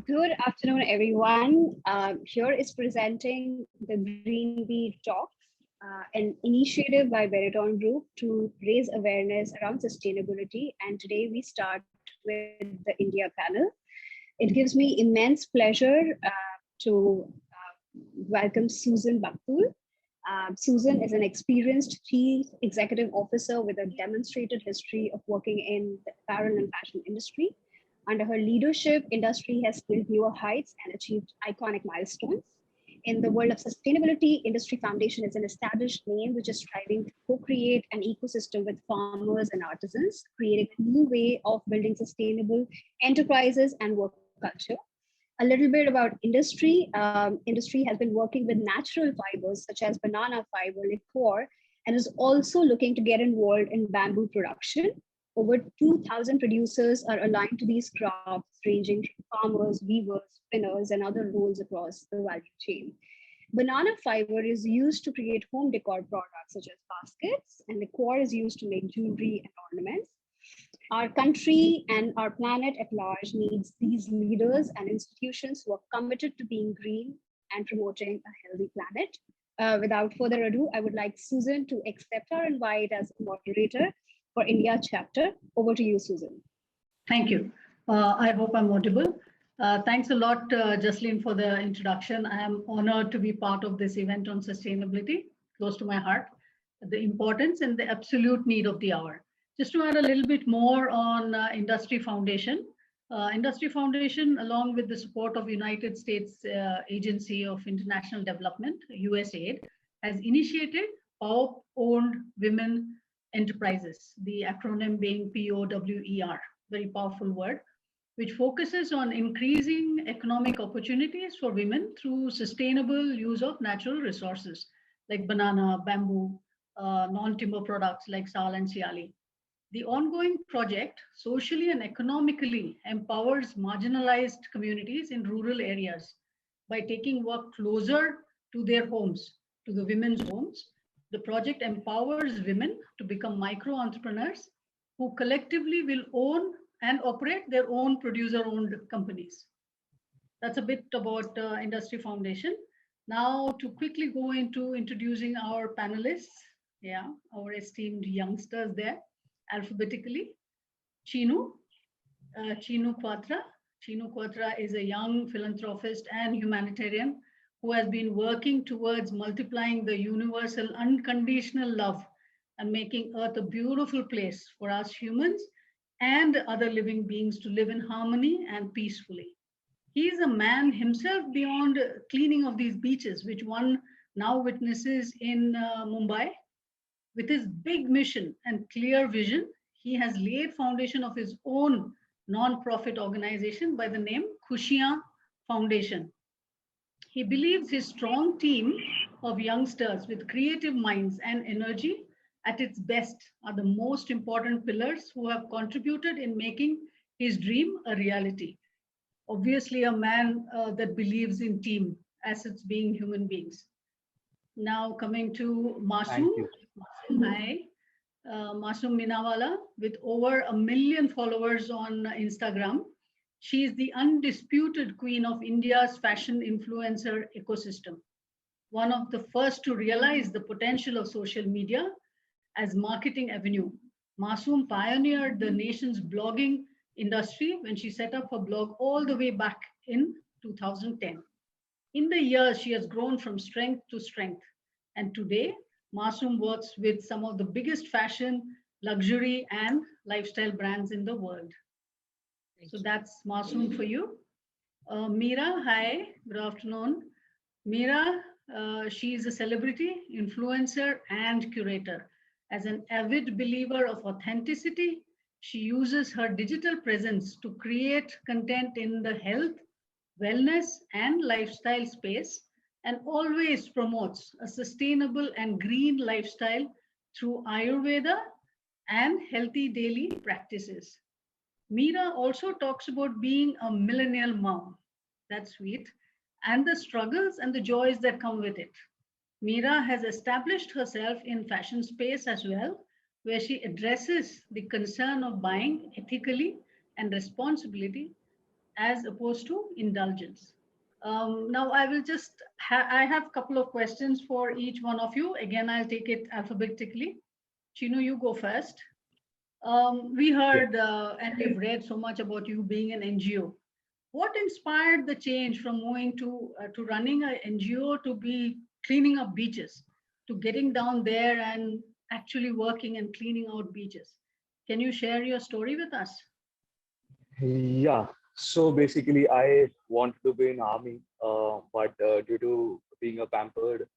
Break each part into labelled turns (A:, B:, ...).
A: Good afternoon, everyone. Here is presenting the Green Bee Talks, an initiative by Veritone Group to raise awareness around sustainability. And today we start with the India panel. It gives me immense pleasure to welcome Susan Bhaktul. Susan is an experienced chief executive officer with a demonstrated history of working in the apparel and fashion industry. Under her leadership, industry has scaled newer heights and achieved iconic milestones. In the world of sustainability, Industree Foundation is an established name which is striving to co-create an ecosystem with farmers and artisans, creating a new way of building sustainable enterprises and work culture. A little bit about Industree. Industree has been working with natural fibers such as banana fiber, liqueur, and is also looking to get involved in bamboo production. Over 2,000 producers are aligned to these crafts, ranging from farmers, weavers, spinners, and other roles across the value chain. Banana fiber is used to create home decor products such as baskets, and liqueur is used to make jewelry and ornaments. Our country and our planet at large needs these leaders and institutions who are committed to being green and promoting a healthy planet. Without further ado, I would like Susan to accept our invite as a moderator for India chapter. Over to you, Susan.
B: Thank you. I hope I'm audible. Thanks a lot, Jasleen, for the introduction. I am honored to be part of this event on sustainability, close to my heart, the importance and the absolute need of the hour. Just to add a little bit more on Industree Foundation. Industree Foundation, along with the support of United States Agency of International Development, USAID, has initiated Power-Owned Women Enterprises, the acronym being POWER, very powerful word, which focuses on increasing economic opportunities for women through sustainable use of natural resources like banana, bamboo, non-timber products like sal and siali. The ongoing project socially and economically empowers marginalized communities in rural areas by taking work closer to their homes, to the women's homes. The project empowers women to become micro-entrepreneurs who collectively will own and operate their own producer-owned companies. That's a bit about Industree Foundation. Now to quickly go into introducing our panelists, our esteemed youngsters there, alphabetically. Chinu Quatra. Chinu Quatra is a young philanthropist and humanitarian who has been working towards multiplying the universal unconditional love and making Earth a beautiful place for us humans and other living beings to live in harmony and peacefully. He is a man himself beyond cleaning of these beaches, which one now witnesses in Mumbai. With his big mission and clear vision, he has laid foundation of his own non-profit organization by the name Khushiyan Foundation. He believes his strong team of youngsters with creative minds and energy at its best are the most important pillars who have contributed in making his dream a reality. Obviously, a man that believes in team, assets being human beings. Now coming to Masoom. Hi. Masoom Minawala, with over 1 million followers on Instagram. She is the undisputed queen of India's fashion influencer ecosystem. One of the first to realize the potential of social media as marketing avenue. Masoom pioneered the nation's blogging industry when she set up her blog all the way back in 2010. In the years, she has grown from strength to strength. And today, Masoom works with some of the biggest fashion, luxury, and lifestyle brands in the world. So that's Masoom for you. Meera, hi, good afternoon. Meera, she is a celebrity, influencer, and curator. As an avid believer of authenticity, she uses her digital presence to create content in the health, wellness, and lifestyle space, and always promotes a sustainable and green lifestyle through Ayurveda and healthy daily practices. Meera also talks about being a millennial mom. That's sweet. And the struggles and the joys that come with it. Meera has established herself in fashion space as well, where she addresses the concern of buying ethically and responsibility as opposed to indulgence. Now I will just, I have a couple of questions for each one of you. Again, I'll take it alphabetically. Chinu, you go first. We
C: Yeah.
B: heard and we've read so much about you being an NGO. What inspired the change from moving to running an NGO to be cleaning up beaches, to getting down there and actually working and cleaning out beaches? Can you share your story with us?
C: Yeah. So basically, I wanted to be in army, but due to being a pampered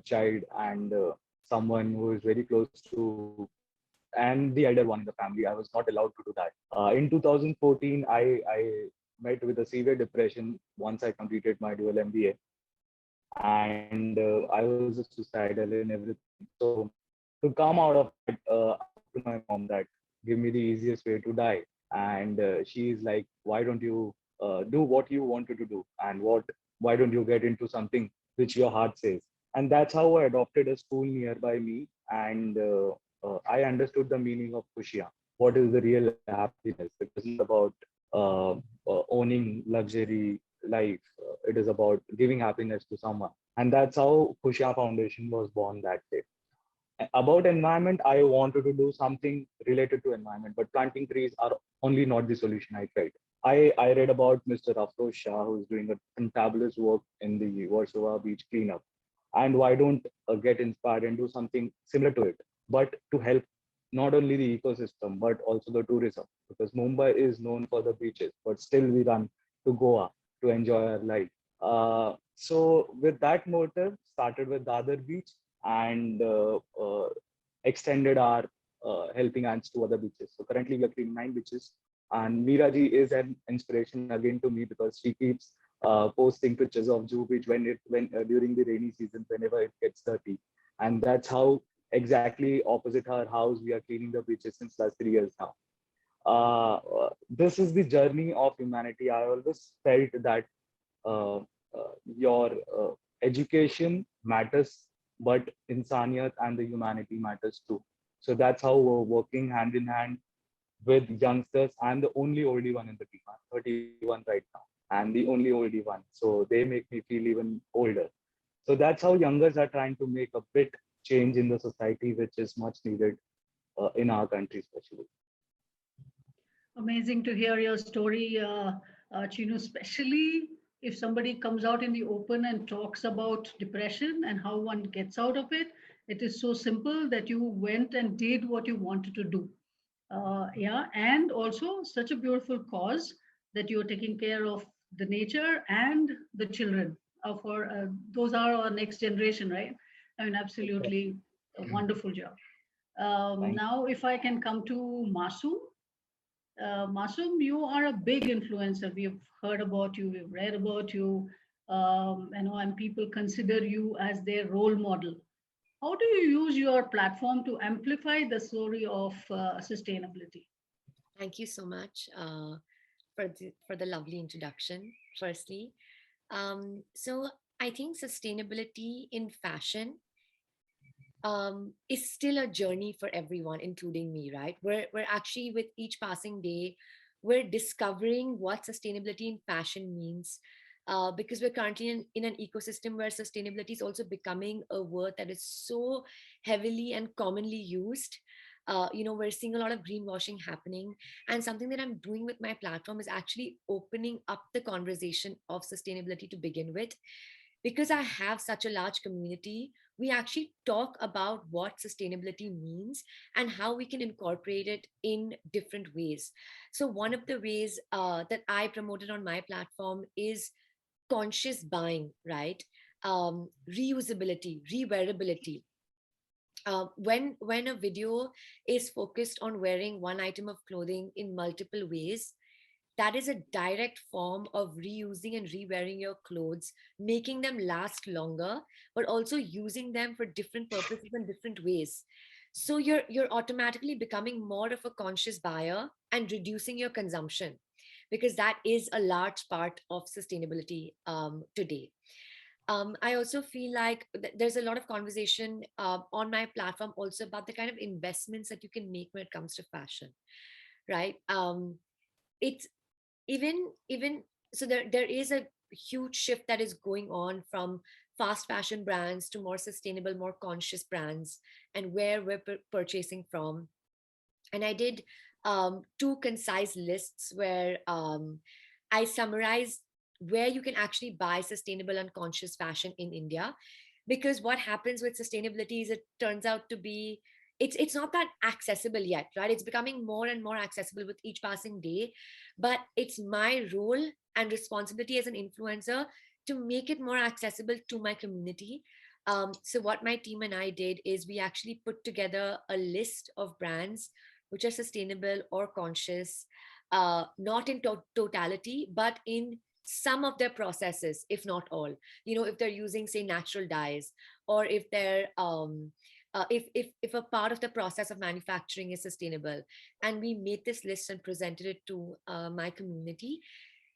C: child and someone who is very close to, and the elder one in the family, I was not allowed to do that. In 2014, I met with a severe depression once I completed my dual MBA, and I was suicidal and everything. So to come out of that, I talked to my mom that give me the easiest way to die. And she is like, why don't you do what you wanted to do, and why don't you get into something which your heart says? And that's how I adopted a school nearby me, and I understood the meaning of kushia. What is the real happiness? It is not about owning luxury life. It is about giving happiness to someone, and that's how kushia Foundation was born that day. About environment, I wanted to do something related to environment, but planting trees are only not the solution, I felt. I read about Mr. Afroz Shah, who's doing a fantabulous work in the Warsaw beach cleanup. And why don't get inspired and do something similar to it, but to help not only the ecosystem, but also the tourism, because Mumbai is known for the beaches, but still we run to Goa to enjoy our life. So with that motive, started with Dadar Beach, and extended our helping hands to other beaches. So currently we are cleaning 9 beaches, and Meera ji is an inspiration again to me because she keeps posting pictures of Juhu Beach when during the rainy season whenever it gets dirty, and that's how exactly opposite her house we are cleaning the beaches since last 3 years now. This is the journey of humanity. I always felt that uh, your education matters, but insaniyat and the humanity matters too. So that's how we're working hand in hand with youngsters. I'm the only oldie one in the team. I'm 31 right now, and the only oldie one. So they make me feel even older. So that's how youngers are trying to make a bit change in the society, which is much needed in our country, especially.
B: Amazing to hear your story, Chinu, especially if somebody comes out in the open and talks about depression and how one gets out of it. It is so simple that you went and did what you wanted to do. Yeah, and also such a beautiful cause that you're taking care of the nature and the children. For those are our next generation, right? I mean, absolutely a wonderful job.
C: Thank
B: Now, if I can come to Masu. Masum, you are a big influencer. We've heard about you, we've read about you, and people consider you as their role model. How do you use your platform to amplify the story of sustainability?
D: Thank you so much for the lovely introduction. Firstly, so I think sustainability in fashion is still a journey for everyone, including me. Right? We're actually with each passing day, we're discovering what sustainability in fashion means. Because we're currently in an ecosystem where sustainability is also becoming a word that is so heavily and commonly used. We're seeing a lot of greenwashing happening, and something that I'm doing with my platform is actually opening up the conversation of sustainability to begin with. Because I have such a large community, we actually talk about what sustainability means and how we can incorporate it in different ways. So, one of the ways that I promoted on my platform is conscious buying, right? Reusability, rewearability. When a video is focused on wearing one item of clothing in multiple ways, that is a direct form of reusing and rewearing your clothes, making them last longer, but also using them for different purposes in different ways. So you're automatically becoming more of a conscious buyer and reducing your consumption, because that is a large part of sustainability today. I also feel like there's a lot of conversation on my platform also about the kind of investments that you can make when it comes to fashion, right? It's even so there is a huge shift that is going on from fast fashion brands to more sustainable, more conscious brands, and where we're purchasing from. And I did two concise lists where I summarized where you can actually buy sustainable and conscious fashion in India. Because what happens with sustainability is it turns out to be it's not that accessible yet, right? It's becoming more and more accessible with each passing day. But it's my role and responsibility as an influencer to make it more accessible to my community. So what my team and I did is we actually put together a list of brands which are sustainable or conscious, not in totality, but in some of their processes, if not all. If they're using, say, natural dyes, or if they're if a part of the process of manufacturing is sustainable. And we made this list and presented it to my community.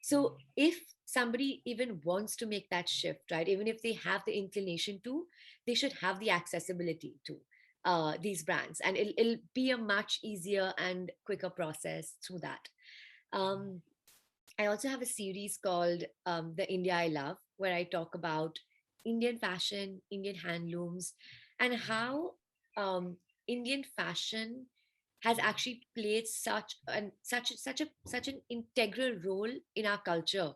D: So if somebody even wants to make that shift, right, even if they have the inclination to, they should have the accessibility to these brands, and it'll be a much easier and quicker process through that. um, I also have a series called The India I Love, where I talk about Indian fashion, Indian handlooms, and how Indian fashion has actually played such an integral role in our culture.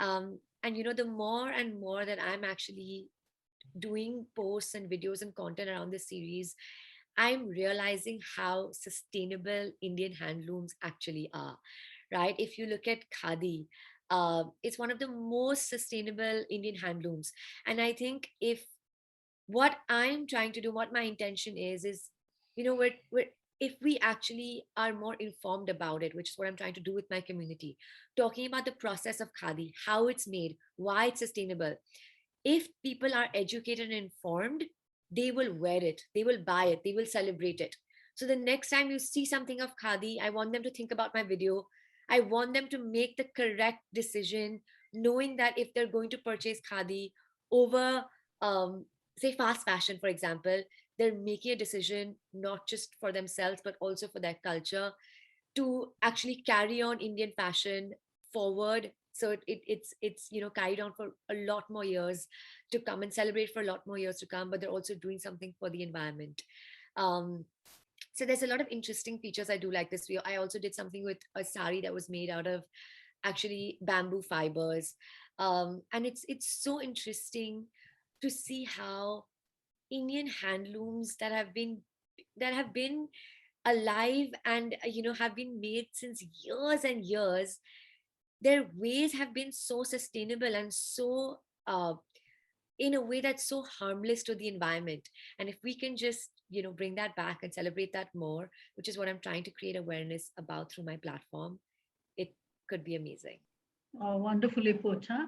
D: And the more and more that I'm actually doing posts and videos and content around this series, I'm realizing how sustainable Indian handlooms actually are, right? If you look at Khadi, it's one of the most sustainable Indian handlooms. And I think what I'm trying to do, what my intention is, we're if we actually are more informed about it, which is what I'm trying to do with my community, talking about the process of Khadi, how it's made, why it's sustainable. If people are educated and informed, they will wear it, they will buy it, they will celebrate it. So the next time you see something of Khadi, I want them to think about my video. I want them to make the correct decision, knowing that if they're going to purchase Khadi over, um, say, fast fashion, for example, they're making a decision not just for themselves, but also for their culture, to actually carry on Indian fashion forward. So it's carried on for a lot more years to come, and celebrate for a lot more years to come. But they're also doing something for the environment. Um, so there's a lot of interesting features I do like this. I also did something with a sari that was made out of actually bamboo fibers, and it's so interesting to see how Indian handlooms that have been alive and have been made since years and years, their ways have been so sustainable and so in a way that's so harmless to the environment. And if we can just bring that back and celebrate that more, which is what I'm trying to create awareness about through my platform, it could be amazing.
B: Wonderfully put, huh?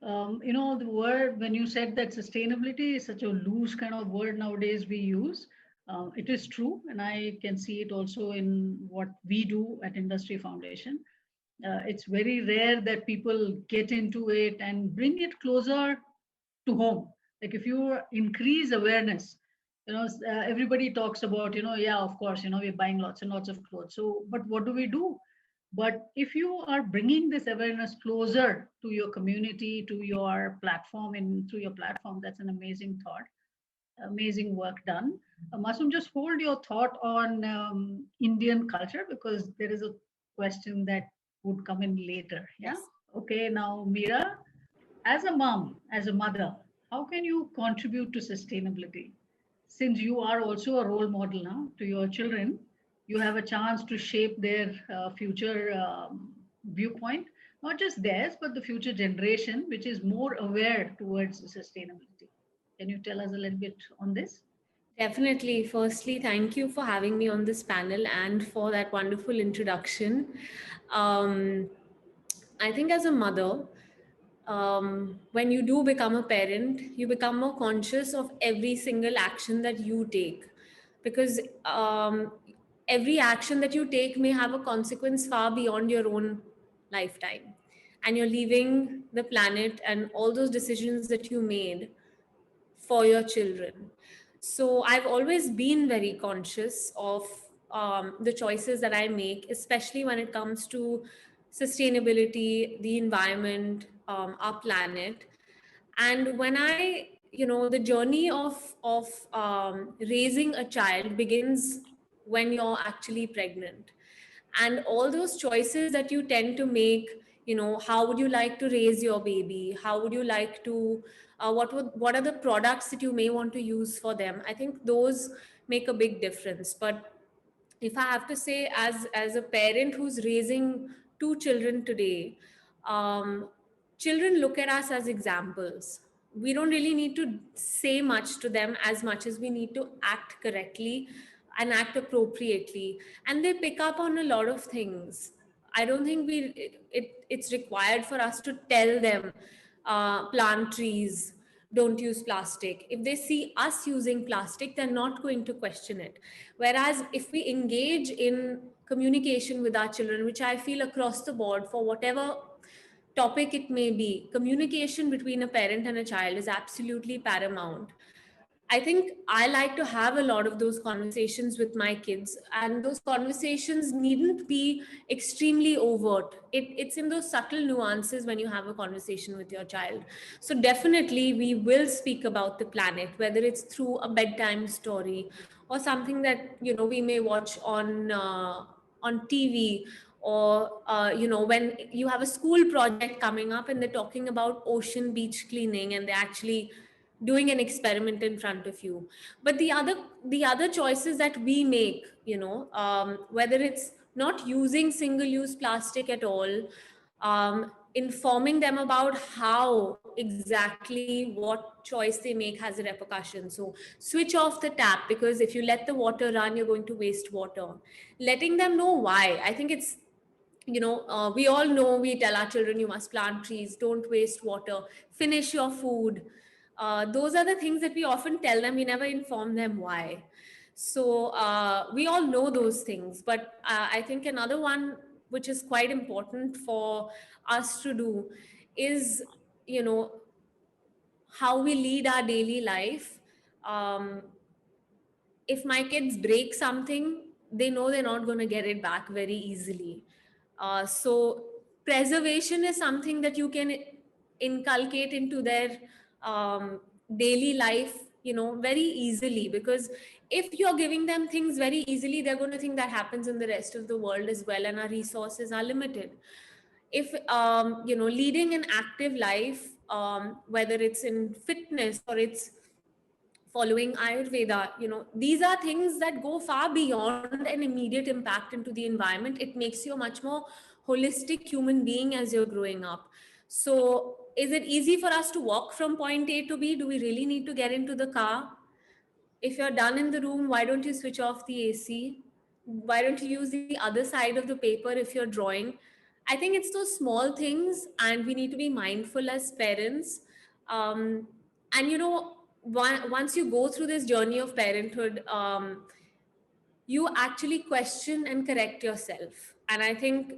B: The word, when you said that sustainability is such a loose kind of word nowadays we use, it is true. And I can see it also in what we do at Industry Foundation. It's very rare that people get into it and bring it closer to home. Like if you increase awareness, everybody talks about, yeah, of course, we're buying lots and lots of clothes. So, but what do we do? But if you are bringing this awareness closer to your community, to your platform, and through your platform, that's an amazing thought, amazing work done. Masum, just hold your thought on Indian culture, because there is a question that would come in later. Yeah.
D: Yes.
B: Okay. Now, Mira, as a mom, as a mother, how can you contribute to sustainability? Since you are also a role model now to your children, you have a chance to shape their future viewpoint, not just theirs, but the future generation, which is more aware towards sustainability. Can you tell us a little bit on this?
E: Definitely. Firstly, thank you for having me on this panel and for that wonderful introduction. Um, I think as a mother, when you do become a parent, you become more conscious of every single action that you take, because every action that you take may have a consequence far beyond your own lifetime. and you're leaving the planet and all those decisions that you made for your children. So I've always been very conscious of the choices that I make, especially when it comes to sustainability, the environment, our planet. And when I, the journey of raising a child begins when you're actually pregnant, and all those choices that you tend to make, how would you like to raise your baby, how would you like to what are the products that you may want to use for them, I think those make a big difference. But if I have to say, as a parent who's raising two children today, um, children look at us as examples. We don't really need to say much to them as much as we need to act correctly and act appropriately, and they pick up on a lot of things. I don't think it's required for us to tell them, plant trees, don't use plastic. If they see us using plastic, they're not going to question it. Whereas if we engage in communication with our children, which I feel across the board for whatever topic it may be, communication between a parent and a child is absolutely paramount. I think I like to have a lot of those conversations with my kids, and those conversations needn't be extremely overt. It's in those subtle nuances when you have a conversation with your child. So definitely we will speak about the planet, whether it's through a bedtime story or something that we may watch on TV, or when you have a school project coming up and they're talking about ocean beach cleaning and they're actually doing an experiment in front of you. But the other choices that we make, whether it's not using single use plastic at all, informing them about how exactly what choice they make has a repercussion. So switch off the tap, because if you let the water run, you're going to waste water. Letting them know why. I think it's, we all know, we tell our children, you must plant trees, don't waste water, finish your food. Those are the things that we often tell them. We never inform them why. So we all know those things. But I think another one which is quite important for us to do is, you know, how we lead our daily life. Um, if my kids break something, they know they're not going to get it back very easily. So preservation is something that you can inculcate into their daily life, very easily, because if you're giving them things very easily, they're going to think that happens in the rest of the world as well, and our resources are limited. If leading an active life, whether it's in fitness or it's following Ayurveda, these are things that go far beyond an immediate impact into the environment. It makes you a much more holistic human being as you're growing up. So is it easy for us to walk from point A to B? Do we really need to get into the car? If you're done in the room, why don't you switch off the AC? Why don't you use the other side of the paper if you're drawing? I think it's those small things, and we need to be mindful as parents. And once you go through this journey of parenthood, you actually question and correct yourself. And I think,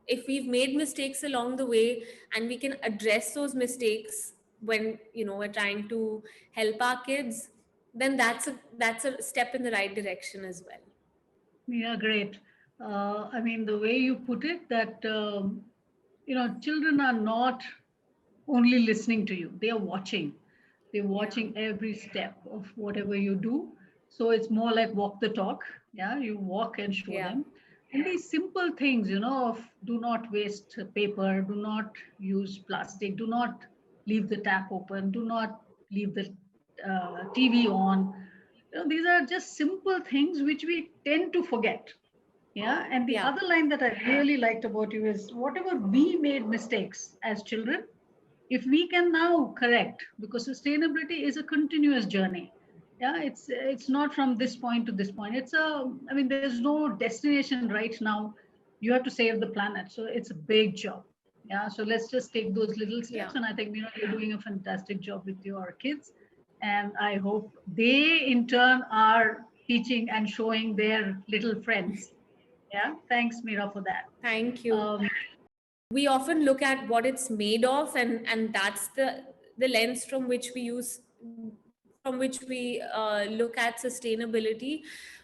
E: if we've made mistakes along the way and we can address those mistakes when, we're trying to help our kids, then that's a step in the right direction as well.
B: Yeah, great. I mean, the way you put it, that, children are not only listening to you, they are watching. They're watching every step of whatever you do. So it's more like walk the talk. Yeah, you walk and show
E: Yeah.
B: them. And these simple things, of do not waste paper, do not use plastic, do not leave the tap open, do not leave the TV on. These are just simple things which we tend to forget. Yeah. And the
E: Yeah.
B: other line that I really liked about you is, whatever we made mistakes as children, if we can now correct, because sustainability is a continuous journey. Yeah, it's not from this point to this point. I mean, there's no destination right now. You have to save the planet, so it's a big job. Yeah, so let's just take those little
E: Yeah.
B: steps, and I think you're doing a fantastic job with your kids, and I hope they in turn are teaching and showing their little friends. Yeah, thanks, Meera, for that.
E: Thank you. we often look at what it's made of, and that's the lens from which we use, from which we look at sustainability.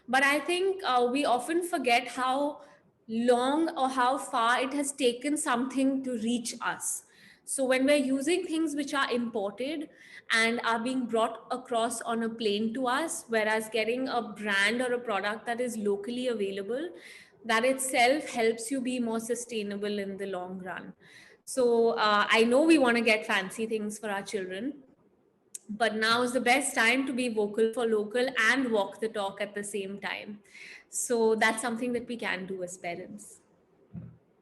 E: But I think we often forget how long or how far it has taken something to reach us. So when we're using things which are imported and are being brought across on a plane to us, whereas getting a brand or a product that is locally available, that itself helps you be more sustainable in the long run. So I know we want to get fancy things for our children, but now is the best time to be vocal for local and walk the talk at the same time. So that's something that we can do as parents.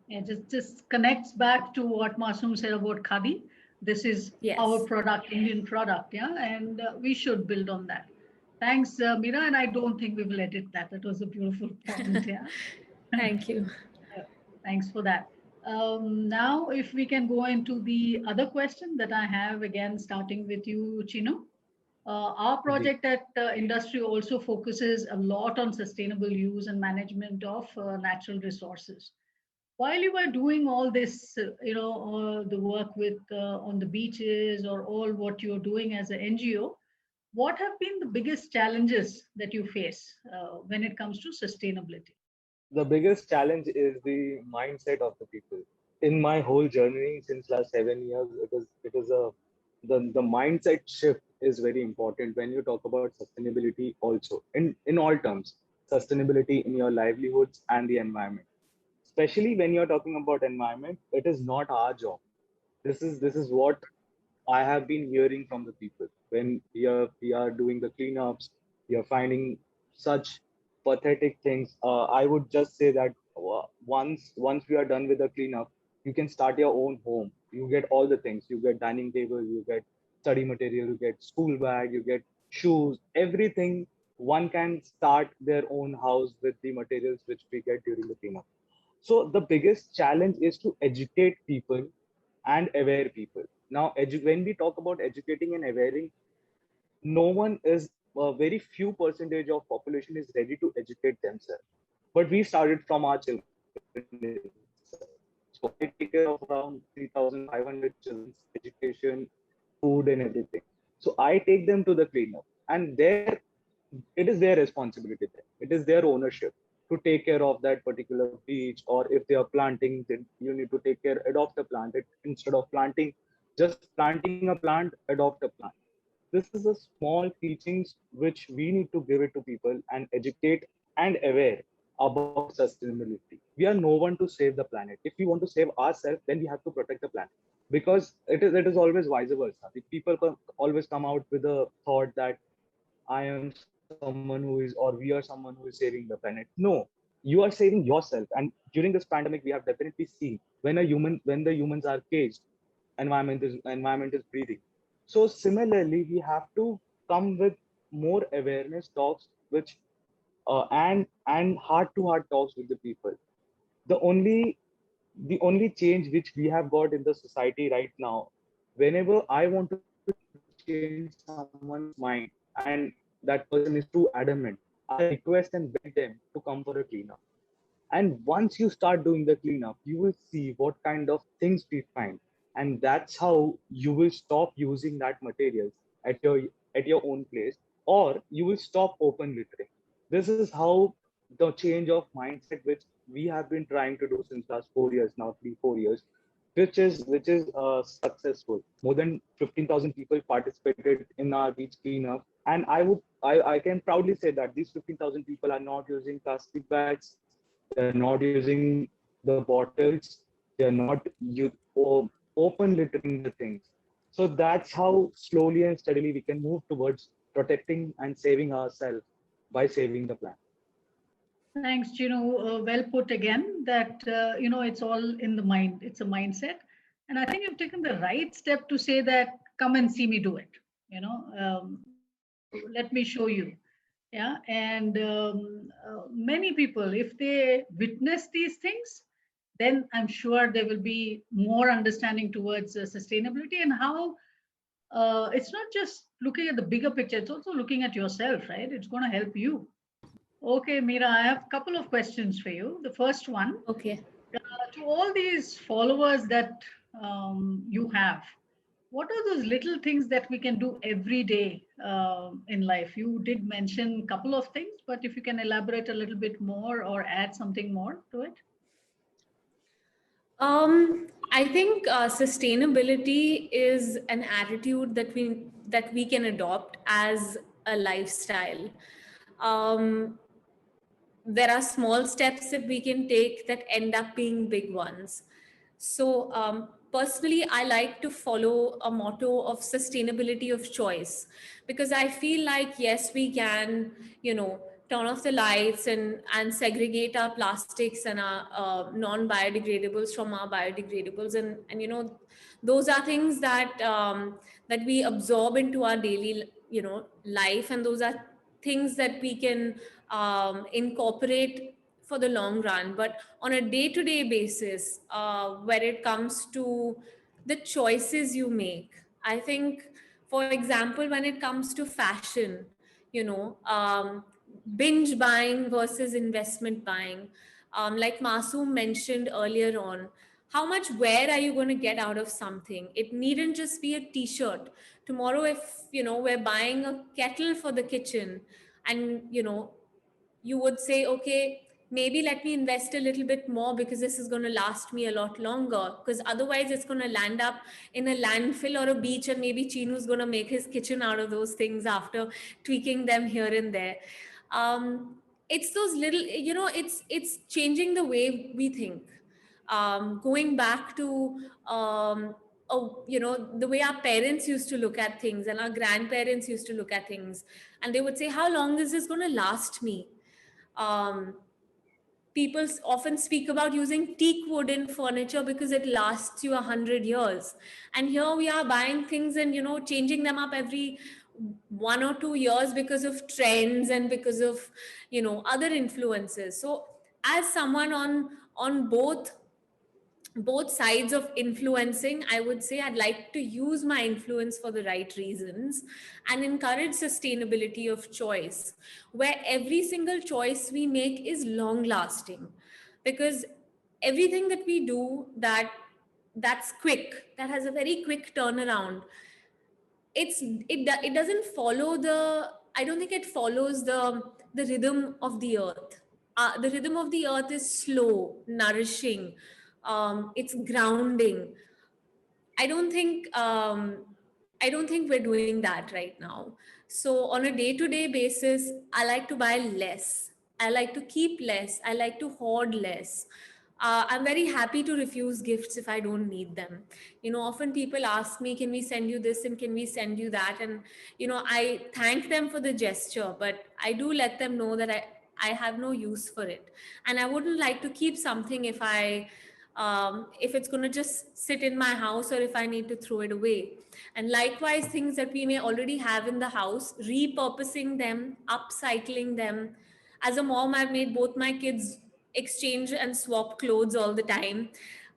B: Yeah, just connects back to what Masoom said about Khadi. This is our
E: Yes.
B: product, Indian product, yeah, and we should build on that. Thanks, Meera, and I don't think we will edit that. That was a beautiful point, yeah.
E: Thank you.
B: Thanks for that. Now, if we can go into the other question that I have, again, starting with you, Chino. Our
C: Ji.
B: project at Industree also focuses a lot on sustainable use and management of natural resources. While you were doing all this, the work with on the beaches or all what you're doing as an NGO, what have been the biggest challenges that you face when it comes to sustainability?
C: The biggest challenge is the mindset of the people. In my whole journey since last 7 years, it is a the mindset shift is very important when you talk about sustainability also in all terms. Sustainability in your livelihoods and the environment. Especially when you're talking about environment, it is not our job. This is what I have been hearing from the people when we are doing the cleanups. We are finding such pathetic things. I would just say that once we are done with the cleanup, you can start your own home. You get all the things. You get dining table. You get study material. You get school bag. You get shoes. Everything. One can start their own house with the materials which we get during the cleanup. So the biggest challenge is to educate people and aware people. Now, when we talk about educating and awareing, no one is a very few percentage of population is ready to educate themselves. But we started from our children itself. So I take care of around 3,500 children's education, food, and everything. So I take them to the cleanup, and there it is their responsibility there. It is their ownership to take care of that particular beach, or if they are planting, then you need to take care, adopt a plant. Instead of planting, just planting a plant, adopt a plant. This is a small teachings which we need to give it to people and educate and aware about sustainability. We are no one to save the planet. If we want to save ourselves, then we have to protect the planet, because it is always vice versa. The people always come out with a thought that I am someone who is, or we are someone who is saving the planet. No, you are saving yourself. And during this pandemic, we have definitely seen when the humans are caged, environment is breathing. So similarly, we have to come with more awareness talks, which and heart to heart talks with the people. The only change which we have got in the society right now, whenever I want to change someone's mind and that person is too adamant, I request and beg them to come for a cleanup. And once you start doing the cleanup, you will see what kind of things we find. And that's how you will stop using that materials at your own place, or you will stop open littering. This is how the change of mindset which we have been trying to do since last 4 years now, 3 4 years, which is successful. More than 15,000 people participated in our beach cleanup, and I can proudly say that these 15,000 people are not using plastic bags, they're not using the bottles, they're not open littering the things. So that's how slowly and steadily we can move towards protecting and saving ourselves by saving the planet.
B: Thanks, Chino. Well put again that, it's all in the mind. It's a mindset. And I think you've taken the right step to say that, come and see me do it. Let me show you. Yeah. And many people, if they witness these things, then I'm sure there will be more understanding towards sustainability and how it's not just looking at the bigger picture, it's also looking at yourself, right? It's going to help you. Okay, Meera, I have a couple of questions for you. The first one,
E: Okay.
B: To all these followers that you have, what are those little things that we can do every day in life? You did mention a couple of things, but if you can elaborate a little bit more or add something more to it.
E: I think sustainability is an attitude that we can adopt as a lifestyle. Um, there are small steps that we can take that end up being big ones. So, personally, I like to follow a motto of sustainability of choice, because I feel like, yes, we can, turn off the lights and segregate our plastics and our non-biodegradables from our biodegradables. And those are things that we absorb into our daily, life. And those are things that we can incorporate for the long run. But on a day-to-day basis, where it comes to the choices you make, I think, for example, when it comes to fashion, binge buying versus investment buying, like Masoom mentioned earlier on, how much wear are you going to get out of something? It needn't just be a t-shirt. Tomorrow, if we're buying a kettle for the kitchen, and you would say, okay, maybe let me invest a little bit more because this is going to last me a lot longer, because otherwise it's going to land up in a landfill or a beach, and maybe Chinu's going to make his kitchen out of those things after tweaking them here and there. It's those little, it's changing the way we think. Going back to the way our parents used to look at things and our grandparents used to look at things, and they would say, how long is this going to last me? People often speak about using teak wood in furniture because it lasts you 100 years, and here we are buying things and changing them up every 1 or 2 years because of trends and because of other influences. So as someone on both sides of influencing, I would say I'd like to use my influence for the right reasons and encourage sustainability of choice, where every single choice we make is long lasting. Because everything that we do that's quick, that has a very quick turnaround, it doesn't follow I don't think it follows the rhythm of the earth. The rhythm of the earth is slow, nourishing, it's grounding. I don't think we're doing that right now. So on a day-to-day basis, I like to buy less. I like to keep less. I like to hoard less. I'm very happy to refuse gifts if I don't need them. Often people ask me, can we send you this and can we send you that? And, I thank them for the gesture, but I do let them know that I have no use for it. And I wouldn't like to keep something if it's going to just sit in my house or if I need to throw it away. And likewise, things that we may already have in the house, repurposing them, upcycling them. As a mom, I've made both my kids exchange and swap clothes all the time.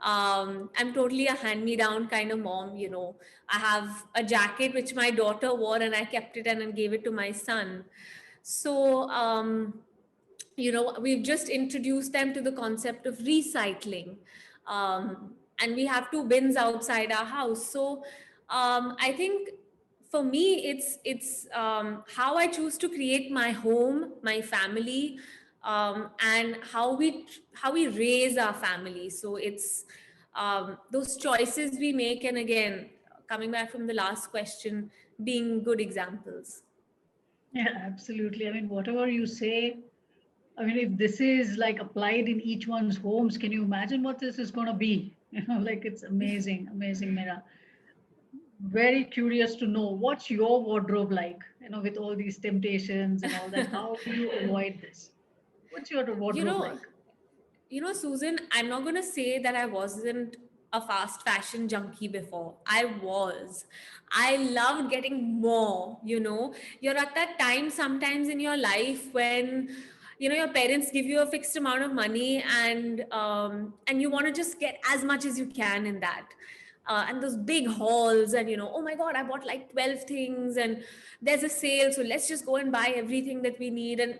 E: I'm totally a hand-me-down kind of mom. I have a jacket which my daughter wore and I kept it and gave it to my son. So, we've just introduced them to the concept of recycling. And we have 2 bins outside our house. So I think for me, it's how I choose to create my home, my family, and how we raise our family. So it's those choices we make. And again, coming back from the last question, being good examples.
B: Yeah, absolutely. I mean, whatever you say, I mean, if this is like applied in each one's homes, can you imagine what this is going to be? Like it's amazing, amazing, Mira. Very curious to know what's your wardrobe like, with all these temptations and all that. How do you avoid this? What's your
E: You
B: wardrobe
E: know,
B: like?
E: Susan, I'm not going to say that I wasn't a fast fashion junkie before. I was. I loved getting more, You're at that time sometimes in your life when, your parents give you a fixed amount of money and you want to just get as much as you can in that. And those big hauls and, oh my God, I bought like 12 things and there's a sale. So let's just go and buy everything that we need. And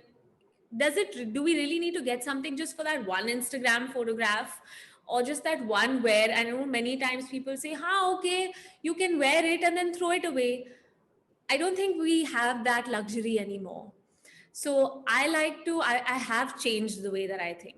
E: do we really need to get something just for that one Instagram photograph? or just that one wear. I know many times people say, "Ha, okay, you can wear it and then throw it away." I don't think we have that luxury anymore. So I have changed the way that I think,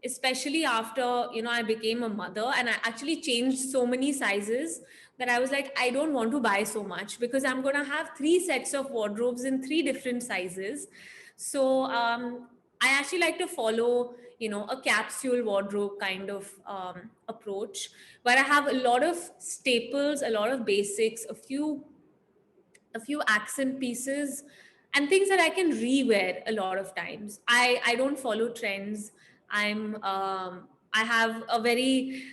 E: especially after, I became a mother, and I actually changed so many sizes that I was like, I don't want to buy so much because I'm going to have 3 sets of wardrobes in 3 different sizes. So I actually like to follow, a capsule wardrobe kind of approach, where I have a lot of staples, a lot of basics, a few accent pieces, and things that I can rewear a lot of times. I don't follow trends. I have a very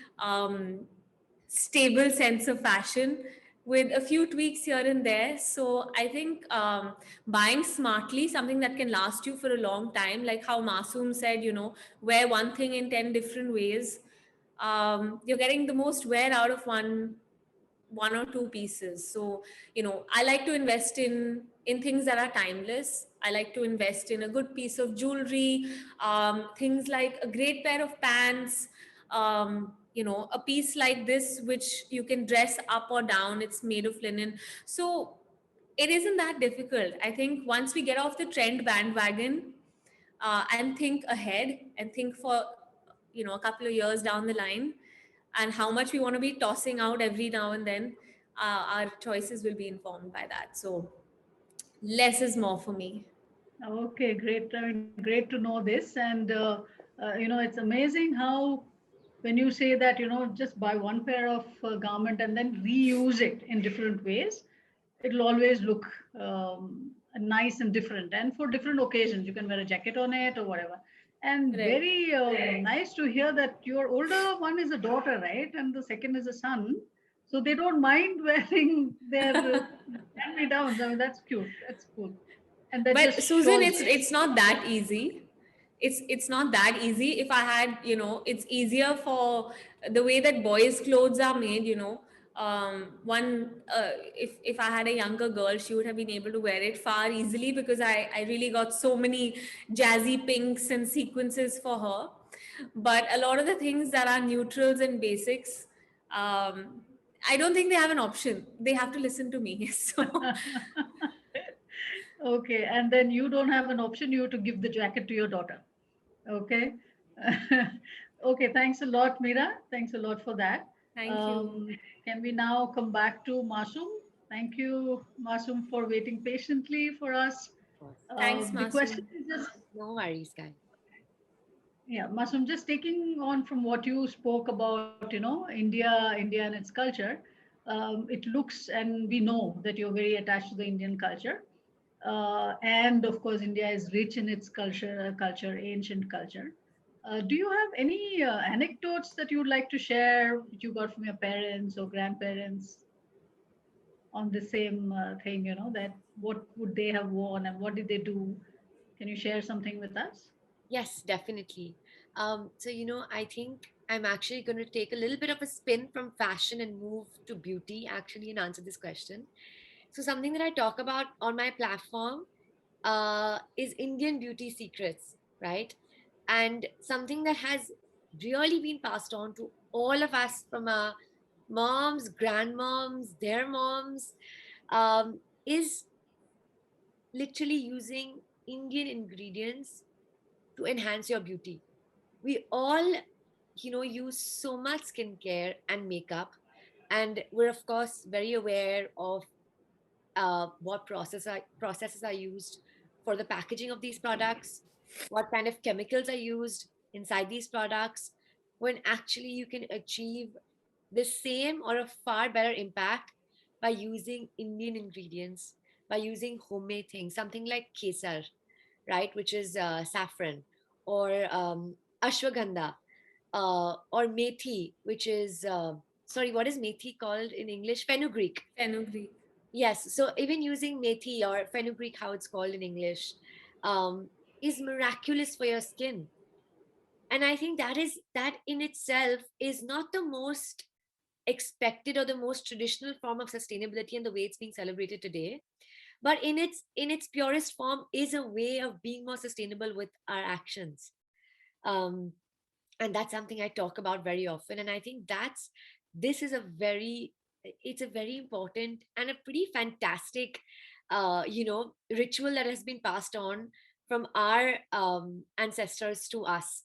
E: stable sense of fashion with a few tweaks here and there. So I think buying smartly, something that can last you for a long time, like how Masoom said, wear one thing in 10 different ways. You're getting the most wear out of one or two pieces. So I like to invest in things that are timeless. I like to invest in a good piece of jewelry, things like a great pair of pants, a piece like this which you can dress up or down. It's made of linen. So it isn't that difficult. I think once we get off the trend bandwagon, and think ahead and think for a couple of years down the line, and how much we want to be tossing out every now and then, our choices will be informed by that. So less is more for me.
B: Okay, great. I mean, great to know this. And, it's amazing how when you say that, just buy one pair of garment and then reuse it in different ways, it'll always look nice and different. And for different occasions, you can wear a jacket on it or whatever. And
E: Right.
B: very nice to hear that your older one is a daughter, right? And the second is a son. So they don't mind wearing their hand-me-downs. I mean, that's cute. That's cool. And that
E: But
B: just
E: Susan,
B: shows.
E: it's not that easy. It's not that easy. If I had, it's easier for the way that boys' clothes are made. If I had a younger girl, she would have been able to wear it far easily because I really got so many jazzy pinks and sequences for her. But a lot of the things that are neutrals and basics, I don't think they have an option. They have to listen to me. So
B: Okay, and then you don't have an option, you have to give the jacket to your daughter. Okay. Okay, thanks a lot, Mira. Thanks a lot for that.
E: thank you.
B: Can we now come back to Masum? Thank you, Masum, for waiting patiently for us.
D: Of course.
E: Thanks,
B: The question
E: Masoom.
B: is just,
D: No worries, guys.
B: yeah, Masum, just taking on from what you spoke about, India and its culture. It looks, and we know that you're very attached to the Indian culture. And of course, India is rich in its ancient culture. Do you have any anecdotes that you would like to share, which you got from your parents or grandparents on the same thing, that what would they have worn and what did they do? Can you share something with us?
D: Yes, definitely. So, I think I'm actually going to take a little bit of a spin from fashion and move to beauty, actually, and answer this question. So, something that I talk about on my platform is Indian beauty secrets, right? And something that has really been passed on to all of us from our moms, grandmoms, their moms, is literally using Indian ingredients to enhance your beauty. We all, use so much skincare and makeup, and we're of course very aware of what processes are used for the packaging of these products, what kind of chemicals are used inside these products, when actually you can achieve the same or a far better impact by using Indian ingredients, by using homemade things, something like kesar, right, which is saffron, or ashwagandha, or methi, which is sorry, what is methi called in English? Fenugreek.
E: Fenugreek.
D: Yes, so even using methi or fenugreek, how it's called in English, is miraculous for your skin. And I think that in itself is not the most expected or the most traditional form of sustainability and the way it's being celebrated today, but in its purest form is a way of being more sustainable with our actions. Um, And that's something I talk about very often. And I think this is a very, it's a very important and a pretty fantastic, ritual that has been passed on from our ancestors to us.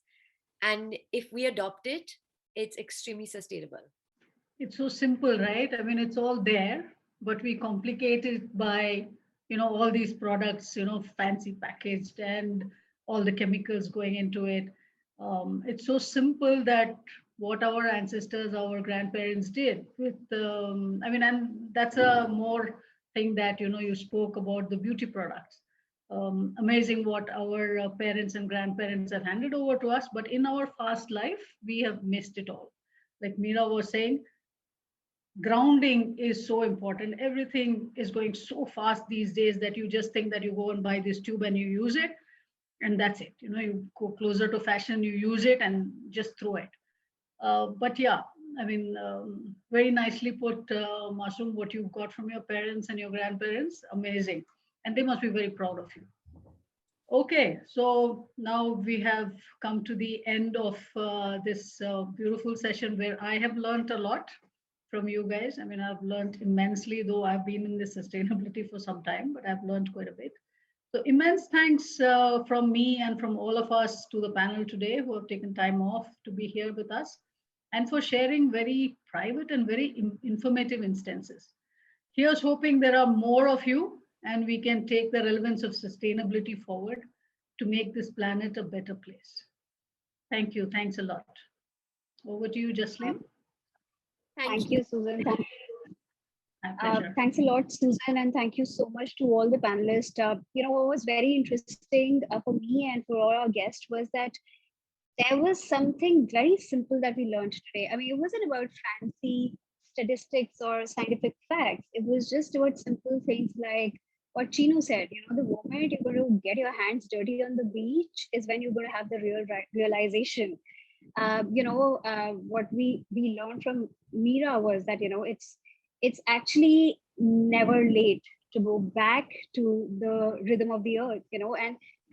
D: And if we adopt it, it's extremely sustainable.
B: It's so simple, right? I mean, it's all there, but we complicate it by, all these products, fancy packaged and all the chemicals going into it. It's so simple that what our ancestors, our grandparents did with, I mean, and that's a more thing that, you spoke about the beauty products. Amazing what our parents and grandparents have handed over to us, but in our fast life, we have missed it all. Like Meera was saying, grounding is so important. Everything is going so fast these days that you just think that you go and buy this tube and you use it, and that's it. You go closer to fashion, you use it and just throw it. But yeah, I mean, very nicely put, Masoom, what you got from your parents and your grandparents. Amazing. And they must be very proud of you. Okay, so now we have come to the end of this beautiful session where I have learned a lot from you guys. I mean, I've learned immensely, though I've been in this sustainability for some time, but I've learned quite a bit. So immense thanks from me and from all of us to the panel today who have taken time off to be here with us and for sharing very private and very informative instances. Here's hoping there are more of you and we can take the relevance of sustainability forward to make this planet a better place. Thank you. Thanks a lot. Over to you, Jaslyn.
D: Thank
A: Thank
D: you.
A: you, Susan.
B: My pleasure.
A: Thanks a lot, Susan, and thank you so much to all the panelists. What was very interesting for me and for all our guests was that there was something very simple that we learned today. I mean, it wasn't about fancy statistics or scientific facts. It was just about simple things like what Chino said. The moment you're going to get your hands dirty on the beach is when you're going to have the realization. What we learned from Mira was that it's actually never late to go back to the rhythm of the earth,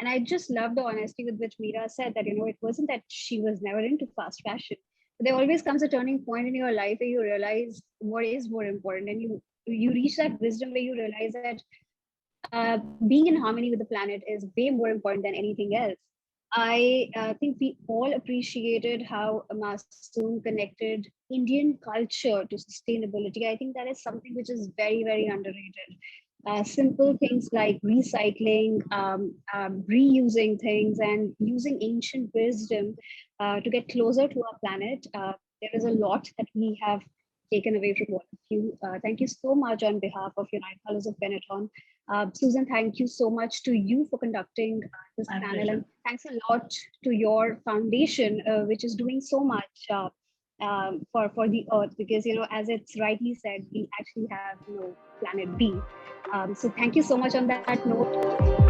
A: and I just love the honesty with which Mira said that, it wasn't that she was never into fast fashion. But there always comes a turning point in your life where you realize what is more important, and you reach that wisdom where you realize that being in harmony with the planet is way more important than anything else. I think we all appreciated how Masoom connected Indian culture to sustainability. I think that is something which is very, very underrated. Simple things like recycling, reusing things, and using ancient wisdom to get closer to our planet. There is a lot that we have taken away from all of you. Thank you so much on behalf of United Colors of Benetton. Susan, thank you so much to you for conducting this
B: My
A: panel.
B: pleasure.
A: And thanks a lot to your foundation, which is doing so much for the earth, because, as it's rightly said, we actually have no planet B. So thank you so much on that note.